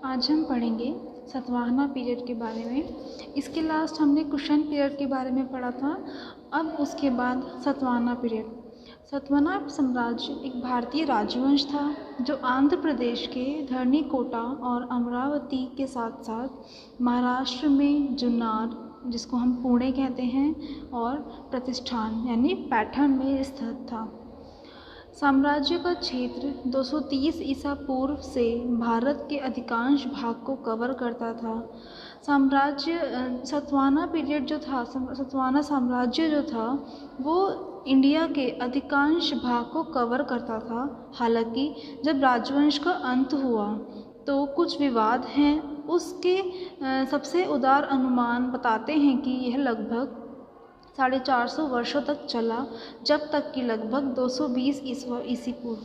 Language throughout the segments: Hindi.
आज हम पढ़ेंगे सातवाहना पीरियड के बारे में। इसके लास्ट हमने कुषाण पीरियड के बारे में पढ़ा था। अब उसके बाद सातवाहना पीरियड। सातवाहना साम्राज्य एक भारतीय राजवंश था जो आंध्र प्रदेश के धरणीकोटा और अमरावती के साथ साथ महाराष्ट्र में जुन्नर, जिसको हम पुणे कहते हैं, और प्रतिष्ठान यानी पैठण में स्थित था। साम्राज्य का क्षेत्र 230 ईसा पूर्व से भारत के अधिकांश भाग को कवर करता था। सातवाहना पीरियड जो था, सातवाहना साम्राज्य जो था, वो इंडिया के अधिकांश भाग को कवर करता था। हालांकि जब राजवंश का अंत हुआ तो कुछ विवाद हैं। उसके सबसे उदार अनुमान बताते हैं कि यह लगभग 450 वर्षों तक चला, जब तक कि लगभग 220 ईसा पूर्व।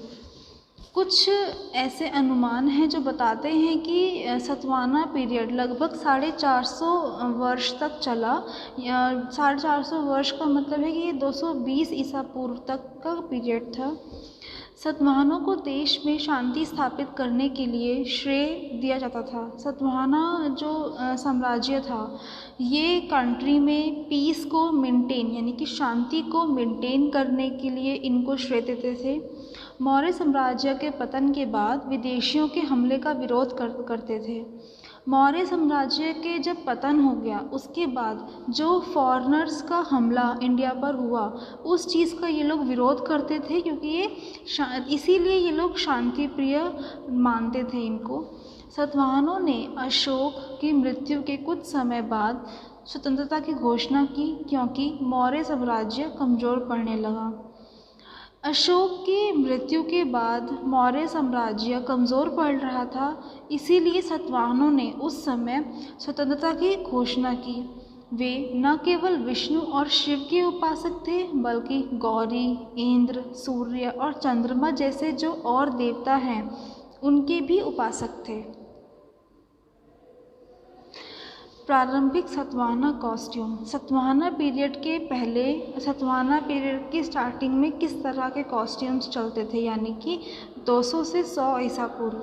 कुछ ऐसे अनुमान हैं जो बताते हैं कि सातवाहना पीरियड लगभग 450 वर्ष तक चला। 450 वर्ष का मतलब है कि ये 220 ईसा पूर्व तक का पीरियड था। सातवाहनों को देश में शांति स्थापित करने के लिए श्रेय दिया जाता था। सातवाहना जो साम्राज्य था, ये कंट्री में पीस को मेंटेन यानी कि शांति को मेंटेन करने के लिए इनको श्रेय देते थे। मौर्य साम्राज्य के पतन के बाद विदेशियों के हमले का विरोध करते थे। मौर्य साम्राज्य के जब पतन हो गया, उसके बाद जो फॉरेनर्स का हमला इंडिया पर हुआ, उस चीज़ का ये लोग विरोध करते थे, क्योंकि इसीलिए ये लोग शांति प्रिय मानते थे इनको। सातवाहनों ने अशोक की मृत्यु के कुछ समय बाद स्वतंत्रता की घोषणा की, क्योंकि मौर्य साम्राज्य कमज़ोर पड़ने लगा। अशोक की मृत्यु के बाद मौर्य साम्राज्य कमज़ोर पड़ रहा था, इसीलिए सातवाहनों ने उस समय स्वतंत्रता की घोषणा की। वे न केवल विष्णु और शिव के उपासक थे, बल्कि गौरी, इंद्र, सूर्य और चंद्रमा जैसे जो और देवता हैं, उनके भी उपासक थे। प्रारंभिक सातवाहना कॉस्ट्यूम। सातवाहना पीरियड के पहले, सातवाहना पीरियड की स्टार्टिंग में किस तरह के कॉस्ट्यूम्स चलते थे, यानी कि 200 से 100 ईसा पूर्व।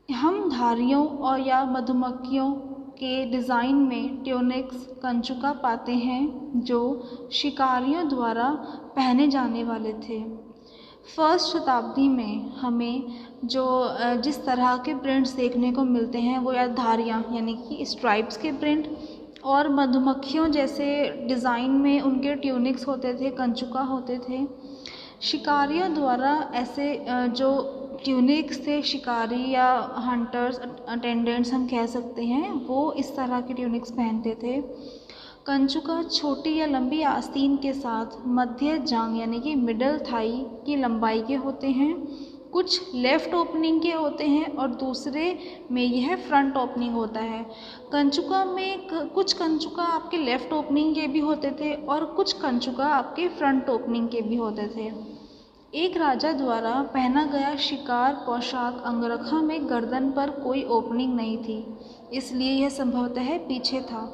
हम धारियों और या मधुमक्खियों के डिज़ाइन में ट्यूनिक्स, कंचुका पाते हैं, जो शिकारियों द्वारा पहने जाने वाले थे। फर्स्ट शताब्दी में हमें जिस तरह के प्रिंट्स देखने को मिलते हैं, वो या धारियाँ यानी कि स्ट्राइप्स के प्रिंट, और मधुमक्खियों जैसे डिज़ाइन में उनके ट्यूनिक्स होते थे, कंचुका होते थे। शिकारियों द्वारा ऐसे जो ट्यूनिक्स थे, शिकारी या हंटर्स, अटेंडेंट्स हम कह सकते हैं, वो इस तरह के ट्यूनिक्स पहनते थे। कंचुका छोटी या लंबी आस्तीन के साथ मध्य जांघ यानी कि मिडल थाई की लंबाई के होते हैं। कुछ लेफ़्ट ओपनिंग के होते हैं और दूसरे में यह फ्रंट ओपनिंग होता है। कंचुका में कुछ कंचुका आपके लेफ़्ट ओपनिंग के भी होते थे और कुछ कंचुका आपके फ्रंट ओपनिंग के भी होते थे। एक राजा द्वारा पहना गया शिकार पोशाक अंगरखा में गर्दन पर कोई ओपनिंग नहीं थी, इसलिए यह संभवतः पीछे था।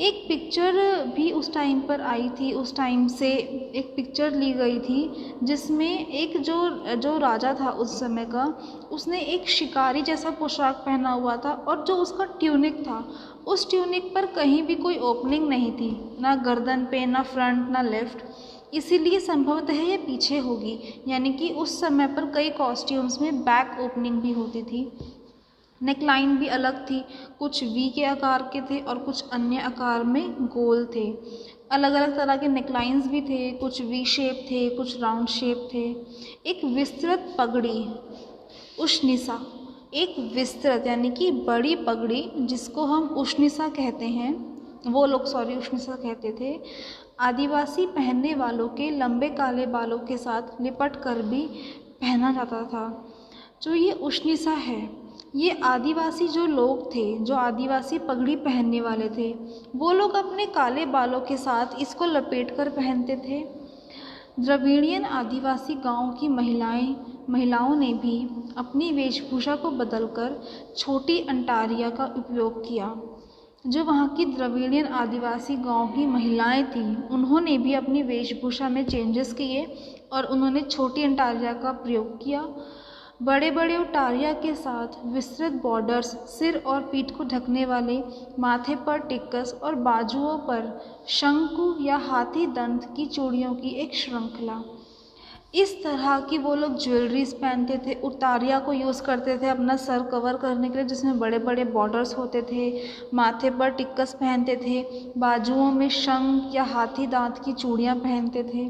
एक पिक्चर भी उस टाइम पर आई थी, उस टाइम से एक पिक्चर ली गई थी, जिसमें एक जो राजा था उस समय का, उसने एक शिकारी जैसा पोशाक पहना हुआ था, और जो उसका ट्यूनिक था, उस ट्यूनिक पर कहीं भी कोई ओपनिंग नहीं थी, ना गर्दन पे, ना फ्रंट, ना लेफ़्ट। इसीलिए संभवतः ये पीछे होगी, यानी कि उस समय पर कई कॉस्ट्यूम्स में बैक ओपनिंग भी होती थी। नेकलाइन भी अलग थी, कुछ वी के आकार के थे और कुछ अन्य आकार में गोल थे। अलग अलग तरह के नेकलाइंस भी थे, कुछ वी शेप थे, कुछ राउंड शेप थे। एक विस्तृत पगड़ी, उष्णिसा, एक विस्तृत यानी कि बड़ी पगड़ी, जिसको हम उष्णिसा कहते हैं, वो लोग उष्णिसा कहते थे। आदिवासी पहनने वालों के लंबे काले बालों के साथ लिपट कर भी पहना जाता था। जो ये उष्णिसा है, ये आदिवासी जो लोग थे, जो आदिवासी पगड़ी पहनने वाले थे, वो लोग अपने काले बालों के साथ इसको लपेट कर पहनते थे। द्रविड़ियन आदिवासी गांव की महिलाओं ने भी अपनी वेशभूषा को बदलकर छोटी अंटारिया का उपयोग किया। जो वहाँ की द्रविड़ियन आदिवासी गांव की महिलाएं थीं, उन्होंने भी अपनी वेशभूषा में चेंजेस किए और उन्होंने छोटी अंटारिया का प्रयोग किया। बड़े बड़े उटारिया के साथ विस्तृत बॉर्डर्स, सिर और पीठ को ढकने वाले, माथे पर टिक्कस और बाजुओं पर शंकु या हाथी दंत की चूड़ियों की एक श्रृंखला। इस तरह की वो लोग ज्वेलरीज पहनते थे, उतारिया को यूज़ करते थे अपना सर कवर करने के लिए, जिसमें बड़े बड़े बॉर्डर्स होते थे, माथे पर टिक्कस पहनते थे, बाजुओं में शंख या हाथी दांत की चूड़ियाँ पहनते थे।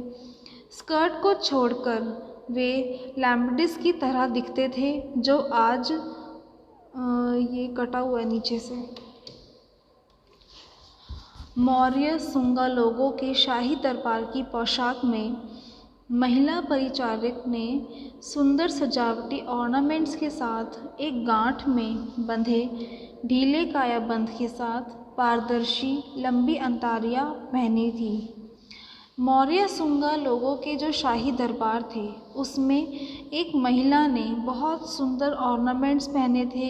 स्कर्ट को छोड़कर वे लैम्बडिस की तरह दिखते थे, जो आज ये कटा हुआ है नीचे से। मौर्य सुंगा लोगों के शाही दरबार की पोशाक में महिला परिचारक ने सुंदर सजावटी ऑर्नामेंट्स के साथ एक गांठ में बंधे ढीले कायाबंद के साथ पारदर्शी लंबी अंतारियां पहनी थी। मौर्य सुंगा लोगों के जो शाही दरबार थे उसमें एक महिला ने बहुत सुंदर ऑर्नामेंट्स पहने थे,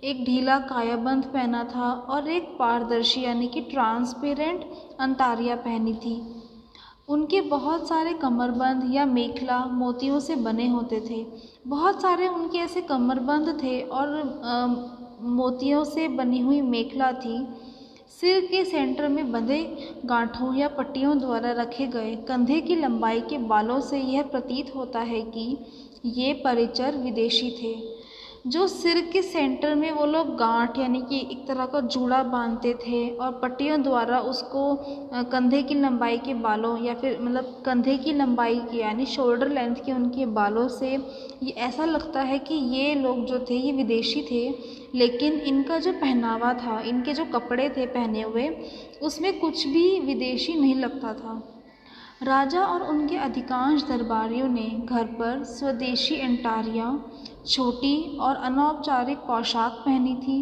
एक ढीला कायाबंद पहना था और एक पारदर्शी यानी कि ट्रांसपेरेंट अंतारिया पहनी थी। उनके बहुत सारे कमरबंद या मेखला मोतियों से बने होते थे। बहुत सारे उनके ऐसे कमरबंद थे और मोतियों से बनी हुई मेखला थी। सिर के सेंटर में बंधे गांठों या पट्टियों द्वारा रखे गए कंधे की लंबाई के बालों से यह प्रतीत होता है कि ये परिचर विदेशी थे। जो सिर के सेंटर में वो लोग गांठ यानी कि एक तरह का जूड़ा बांधते थे और पट्टियों द्वारा उसको कंधे की लंबाई के बालों या फिर मतलब कंधे की लंबाई के यानी शोल्डर लेंथ के उनके बालों से ये ऐसा लगता है कि ये लोग जो थे ये विदेशी थे। लेकिन इनका जो पहनावा था, इनके जो कपड़े थे पहने हुए, उसमें कुछ भी विदेशी नहीं लगता था। राजा और उनके अधिकांश दरबारियों ने घर पर स्वदेशी अंटारियाँ, छोटी और अनौपचारिक पोशाक पहनी थी,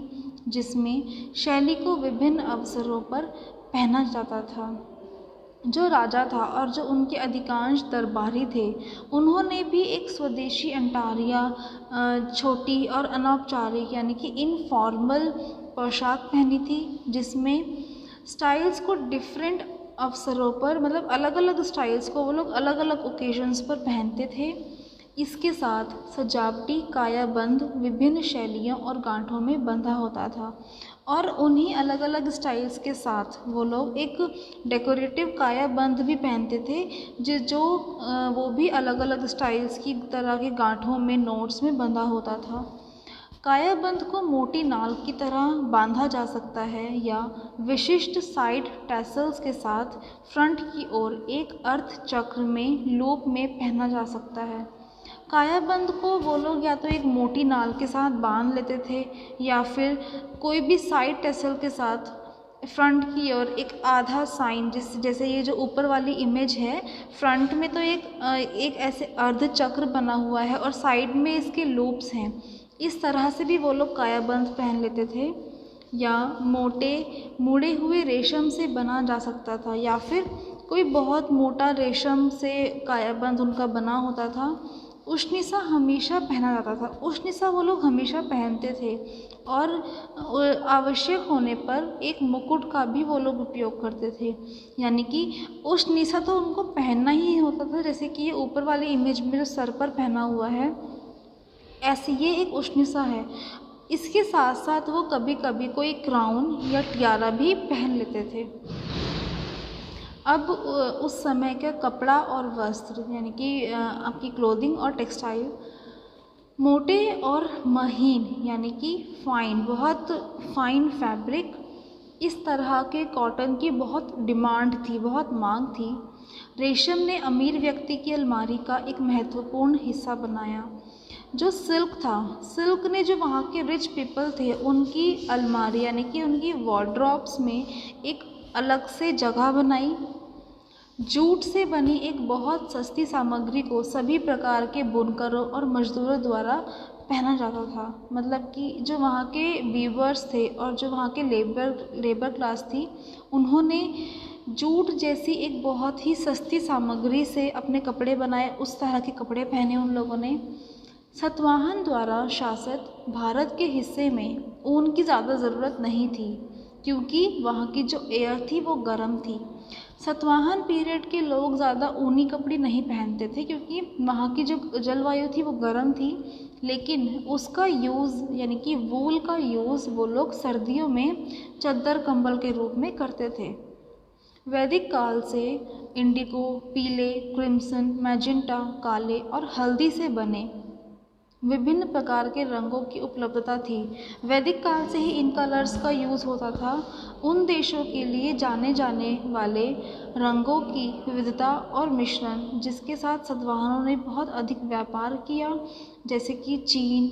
जिसमें शैली को विभिन्न अवसरों पर पहना जाता था। जो राजा था और जो उनके अधिकांश दरबारी थे, उन्होंने भी एक स्वदेशी अंटारिया, छोटी और अनौपचारिक यानी कि इनफॉर्मल पोशाक पहनी थी, जिसमें स्टाइल्स को डिफरेंट अवसरों पर मतलब अलग अलग स्टाइल्स को वो लोग अलग अलग ओकेजन्स पर पहनते थे। इसके साथ सजावटी कायाबंद विभिन्न शैलियों और गांठों में बंधा होता था और उन्हीं अलग अलग स्टाइल्स के साथ वो लोग एक डेकोरेटिव कायाबंद भी पहनते थे, जो वो भी अलग अलग स्टाइल्स की तरह के गांठों में नोट्स में बंधा होता था। कायाबंद को मोटी नाल की तरह बांधा जा सकता है या विशिष्ट साइड टैसल्स के साथ फ्रंट की ओर एक अर्ध चक्र में लूप में पहना जा सकता है। कायाबंद को वो लोग या तो एक मोटी नाल के साथ बांध लेते थे या फिर कोई भी साइड टैसल के साथ फ्रंट की ओर एक आधा साइन, जैसे ये जो ऊपर वाली इमेज है, फ्रंट में तो एक ऐसे अर्ध चक्र बना हुआ है और साइड में इसके लूप्स हैं। इस तरह से भी वो लोग कायाबंद पहन लेते थे। या मोटे मुड़े हुए रेशम से बना जा सकता था या फिर कोई बहुत मोटा रेशम से कायाबंद उनका बना होता था। उष्णिसा हमेशा पहना जाता था। उष्णिसा वो लोग हमेशा पहनते थे और आवश्यक होने पर एक मुकुट का भी वो लोग उपयोग करते थे। यानी कि उष्णिसा तो उनको पहनना ही होता था, जैसे कि ये ऊपर वाली इमेज में जो सर पर पहना हुआ है, ऐसे ये एक उष्णिसा है। इसके साथ साथ वो कभी कभी कोई क्राउन या टियारा भी पहन लेते थे। अब उस समय का कपड़ा और वस्त्र यानी कि आपकी क्लोथिंग और टेक्सटाइल मोटे और महीन यानी कि फाइन, बहुत फाइन फैब्रिक, इस तरह के कॉटन की बहुत डिमांड थी, बहुत मांग थी। रेशम ने अमीर व्यक्ति की अलमारी का एक महत्वपूर्ण हिस्सा बनाया। जो सिल्क था, सिल्क ने जो वहाँ के रिच पीपल थे उनकी अलमारी यानी कि उनकी वार्डरोब्स में एक अलग से जगह बनाई। जूट से बनी एक बहुत सस्ती सामग्री को सभी प्रकार के बुनकरों और मजदूरों द्वारा पहना जाता था। मतलब कि जो वहाँ के वीवर्स थे और जो वहाँ के लेबर क्लास थी, उन्होंने जूट जैसी एक बहुत ही सस्ती सामग्री से अपने कपड़े बनाए। उस तरह के कपड़े पहने उन लोगों ने। सातवाहन द्वारा शासित भारत के हिस्से में ऊन की ज़्यादा ज़रूरत नहीं थी, क्योंकि वहाँ की जो एयर थी वो गर्म थी। सातवाहन पीरियड के लोग ज़्यादा ऊनी कपड़े नहीं पहनते थे क्योंकि वहाँ की जो जलवायु थी वो गर्म थी, लेकिन उसका यूज़ यानी कि वूल का यूज़ वो लोग सर्दियों में चद्दर कंबल के रूप में करते थे। वैदिक काल से इंडिगो, पीले, क्रिम्सन, मैजेंटा, काले और हल्दी से बने विभिन्न प्रकार के रंगों की उपलब्धता थी। वैदिक काल से ही इन कलर्स का यूज़ होता था। उन देशों के लिए जाने जाने वाले रंगों की विविधता और मिश्रण जिसके साथ सातवाहनों ने बहुत अधिक व्यापार किया, जैसे कि चीन,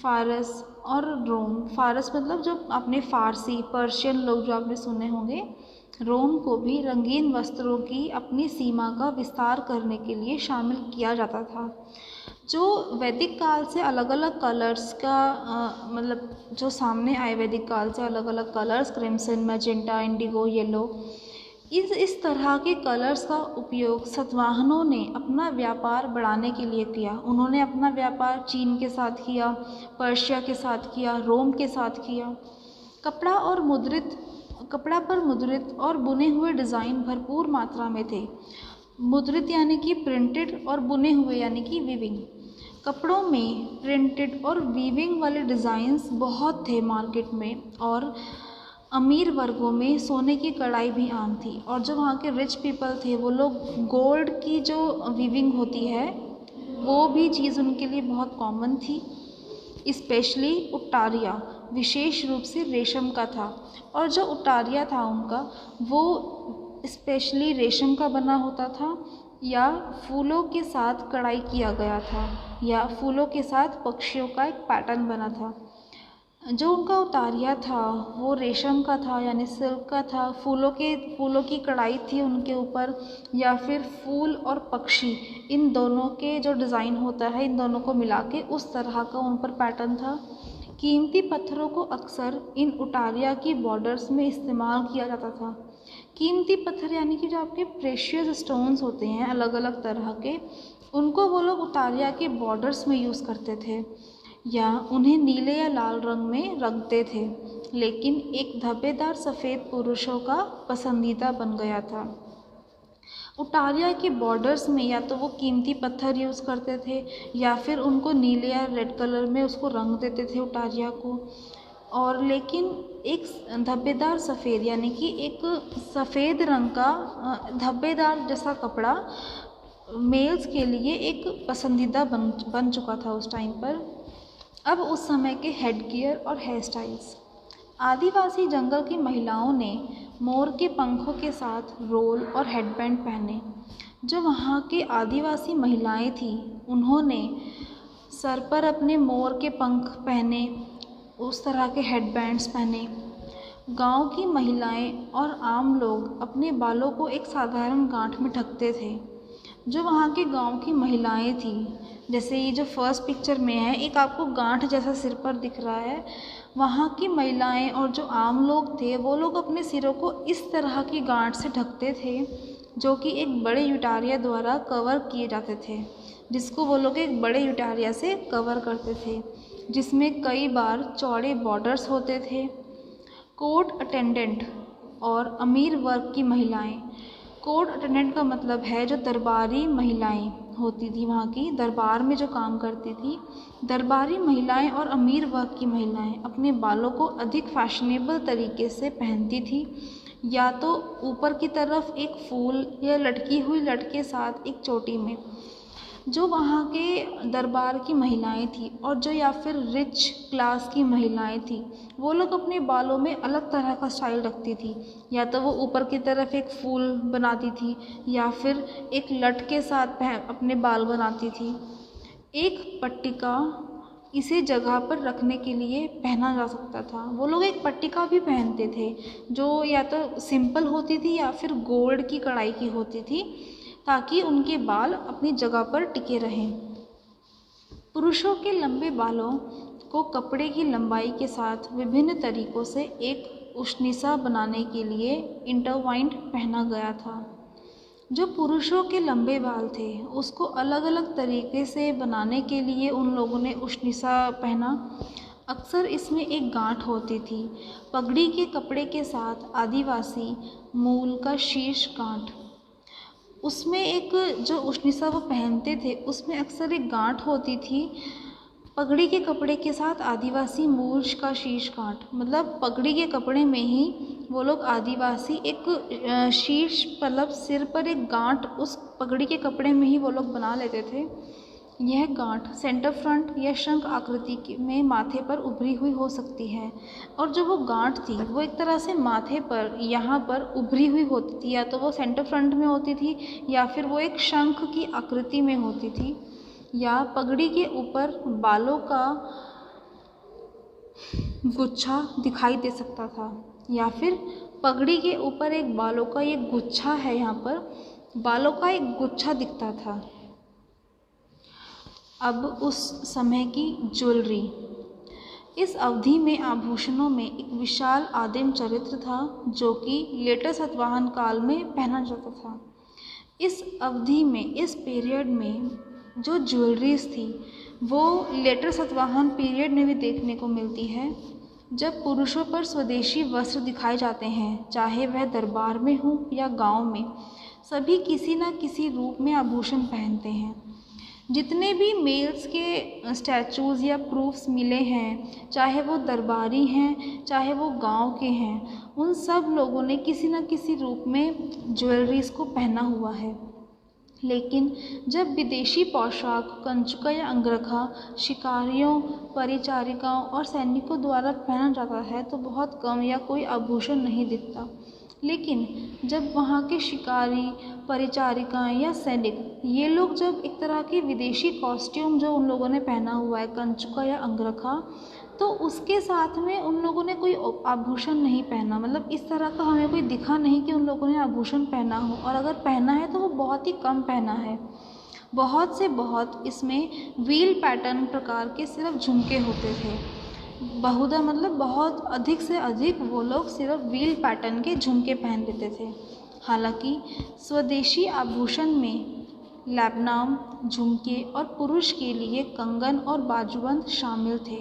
फारस और रोम। फारस मतलब जो आपने फ़ारसी, पर्शियन लोग जो आपने सुने होंगे। रोम को भी रंगीन वस्त्रों की अपनी सीमा का विस्तार करने के लिए शामिल किया जाता था। जो वैदिक काल से अलग अलग कलर्स का मतलब जो सामने आए वैदिक काल से अलग अलग colours, crimson, magenta, Indigo, yellow, इस तरह के कलर्स का उपयोग सातवाहनों ने अपना व्यापार बढ़ाने के लिए किया। उन्होंने अपना व्यापार चीन के साथ किया, पर्शिया के साथ किया, रोम के साथ किया। कपड़ा पर मुद्रित और बुने हुए डिज़ाइन भरपूर मात्रा में थे। मुद्रित यानी कि प्रिंटेड और बुने हुए यानी कि वीविंग। कपड़ों में प्रिंटेड और वीविंग वाले डिज़ाइंस बहुत थे मार्केट में, और अमीर वर्गों में सोने की कढ़ाई भी आम थी। और जो वहाँ के रिच पीपल थे वो लोग गोल्ड की जो वीविंग होती है वो भी चीज़ उनके लिए बहुत कॉमन थी। स्पेशली उटारिया विशेष रूप से रेशम का था, और जो उटारिया था उनका वो स्पेशली रेशम का बना होता था, या फूलों के साथ कढ़ाई किया गया था, या फूलों के साथ पक्षियों का एक पैटर्न बना था। जो उनका उतारिया था वो रेशम का था यानी सिल्क का था। फूलों की कढ़ाई थी उनके ऊपर, या फिर फूल और पक्षी, इन दोनों के जो डिज़ाइन होता है इन दोनों को मिला के उस तरह का उन पर पैटर्न था। कीमती पत्थरों को अक्सर इन उटारिया की बॉर्डर्स में इस्तेमाल किया जाता था। कीमती पत्थर यानी कि जो आपके प्रेशियस स्टोन्स होते हैं अलग अलग तरह के, उनको वो लोग उतारिया के बॉर्डर्स में यूज़ करते थे, या उन्हें नीले या लाल रंग में रंगते थे। लेकिन एक धब्बेदार सफ़ेद पुरुषों का पसंदीदा बन गया था। उटारिया के बॉर्डर्स में या तो वो कीमती पत्थर यूज़ करते थे, या फिर उनको नीले या रेड कलर में उसको रंग देते थे उटारिया को। और लेकिन एक धब्बेदार सफ़ेद यानी कि एक सफ़ेद रंग का धब्बेदार जैसा कपड़ा मेल्स के लिए एक पसंदीदा बन चुका था उस टाइम पर। अब उस समय के हेडगियर और हेयर स्टाइल्स। आदिवासी जंगल की महिलाओं ने मोर के पंखों के साथ रोल और हेडबैंड पहने। जो वहाँ के आदिवासी महिलाएं थीं उन्होंने सर पर अपने मोर के पंख पहने, उस तरह के हेडबैंड्स पहने। गांव की महिलाएं और आम लोग अपने बालों को एक साधारण गांठ में ढकते थे। जो वहाँ के गांव की महिलाएं थीं, जैसे ये जो फर्स्ट पिक्चर में है, एक आपको गांठ जैसा सिर पर दिख रहा है। वहाँ की महिलाएं और जो आम लोग थे वो लोग अपने सिरों को इस तरह की गांठ से ढकते थे, जो कि एक बड़े युटारिया द्वारा कवर किए जाते थे, जिसको वो लोग एक बड़े युटारिया से कवर करते थे, जिसमें कई बार चौड़े बॉर्डर्स होते थे। कोर्ट अटेंडेंट और अमीर वर्ग की महिलाएं। कोर्ट अटेंडेंट का मतलब है जो दरबारी महिलाएं होती थी, वहाँ की दरबार में जो काम करती थी। दरबारी महिलाएं और अमीर वर्ग की महिलाएं अपने बालों को अधिक फैशनेबल तरीके से पहनती थी, या तो ऊपर की तरफ एक फूल या लटकी हुई लट के साथ एक चोटी में। जो वहाँ के दरबार की महिलाएं थी और जो या फिर रिच क्लास की महिलाएं थी, वो लोग अपने बालों में अलग तरह का स्टाइल रखती थी, या तो वो ऊपर की तरफ एक फूल बनाती थी, या फिर एक लट के साथ अपने बाल बनाती थी। एक पट्टिका इसे जगह पर रखने के लिए पहना जा सकता था। वो लोग एक पट्टिका भी पहनते थे जो या तो सिंपल होती थी या फिर गोल्ड की कढ़ाई की होती थी, ताकि उनके बाल अपनी जगह पर टिके रहें। पुरुषों के लंबे बालों को कपड़े की लंबाई के साथ विभिन्न तरीकों से एक उष्णिसा बनाने के लिए इंटरवाइंड पहना गया था। जो पुरुषों के लंबे बाल थे उसको अलग अलग तरीके से बनाने के लिए उन लोगों ने उष्णिसा पहना। अक्सर इसमें एक गांठ होती थी। पगड़ी के कपड़े के साथ आदिवासी मूल का शीर्ष गांठ, उसमें एक जो उष्णिसा वो पहनते थे उसमें अक्सर एक गांठ होती थी। पगड़ी के कपड़े के साथ आदिवासी मूल का शीर्ष गांठ, मतलब पगड़ी के कपड़े में ही वो लोग आदिवासी एक शीर्ष मतलब सिर पर एक गांठ उस पगड़ी के कपड़े में ही वो लोग बना लेते थे। यह गांठ सेंटर फ्रंट या शंख आकृति में माथे पर उभरी हुई हो सकती है, और जो वो गांठ थी वो एक तरह से माथे पर यहाँ पर उभरी हुई होती थी, या तो वो सेंटर फ्रंट में होती थी या फिर वो एक शंख की आकृति में होती थी, या पगड़ी के ऊपर बालों का गुच्छा दिखाई दे सकता था, या फिर पगड़ी के ऊपर एक बालों का ये गुच्छा है, यहाँ पर बालों का एक गुच्छा दिखता था। अब उस समय की ज्वेलरी, इस अवधि में आभूषणों में एक विशाल आदिम चरित्र था जो कि लेटर सातवाहन काल में पहना जाता था। इस अवधि में, इस पीरियड में जो ज्वेलरीज थी वो लेटर सातवाहन पीरियड में भी देखने को मिलती है, जब पुरुषों पर स्वदेशी वस्त्र दिखाए जाते हैं, चाहे वह दरबार में हो या गांव में, सभी किसी न किसी रूप में आभूषण पहनते हैं। जितने भी मेल्स के स्टैचूज़ या प्रूफ्स मिले हैं, चाहे वो दरबारी हैं चाहे वो गांव के हैं, उन सब लोगों ने किसी न किसी रूप में ज्वेलरीज को पहना हुआ है। लेकिन जब विदेशी पोशाक कंचुका या अंगरखा शिकारियों, परिचारिकाओं और सैनिकों द्वारा पहना जाता है तो बहुत कम या कोई आभूषण नहीं दिखता। लेकिन जब वहाँ के शिकारी, परिचारिकाएँ या सैनिक, ये लोग जब एक तरह के विदेशी कॉस्ट्यूम जो उन लोगों ने पहना हुआ है कंचुका या अंगरखा, तो उसके साथ में उन लोगों ने कोई आभूषण नहीं पहना, मतलब इस तरह का हमें कोई दिखा नहीं कि उन लोगों ने आभूषण पहना हो, और अगर पहना है तो वो बहुत ही कम पहना है। बहुत से बहुत इसमें व्हील पैटर्न प्रकार के सिर्फ झुमके होते थे। बहुधा मतलब बहुत अधिक से अधिक वो लोग सिर्फ व्हील पैटर्न के झुमके पहन लेते थे। हालांकि स्वदेशी आभूषण में लैबनाम, झुमके और पुरुष के लिए कंगन और बाजूबंद शामिल थे,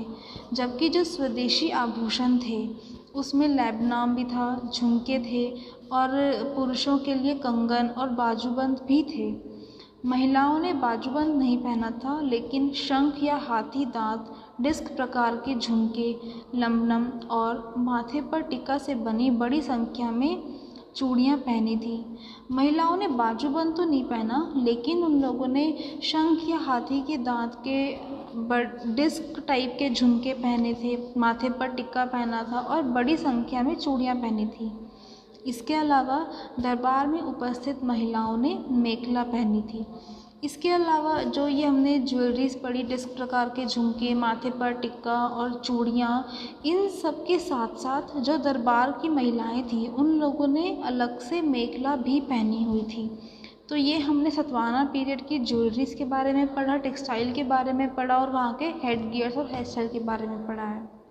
जबकि जो स्वदेशी आभूषण थे उसमें लैबनाम भी था, झुमके थे और पुरुषों के लिए कंगन और बाजूबंद भी थे। महिलाओं ने बाजूबंद नहीं पहना था, लेकिन शंख या हाथी दांत, डिस्क प्रकार के झुमके, लंबनम और माथे पर टिक्का से बनी बड़ी संख्या में चूड़ियाँ पहनी थी। महिलाओं ने बाजूबंद तो नहीं पहना, लेकिन उन लोगों ने शंख या हाथी के दांत के डिस्क टाइप के झुमके पहने थे, माथे पर टिक्का पहना था और बड़ी संख्या में चूड़ियाँ पहनी थी। इसके अलावा दरबार में उपस्थित महिलाओं ने मेखला पहनी थी। इसके अलावा जो ये हमने ज्वेलरीज पढ़ी, डिस्क प्रकार के झुमके, माथे पर टिक्का और चूड़ियाँ, इन सब के साथ साथ जो दरबार की महिलाएं थी उन लोगों ने अलग से मेखला भी पहनी हुई थी। तो ये हमने सातवाहना पीरियड की ज्वेलरीज के बारे में पढ़ा, टेक्सटाइल के बारे में पढ़ा और वहाँ के हेड गियर्स और हेयर स्टाइल के बारे में पढ़ा है।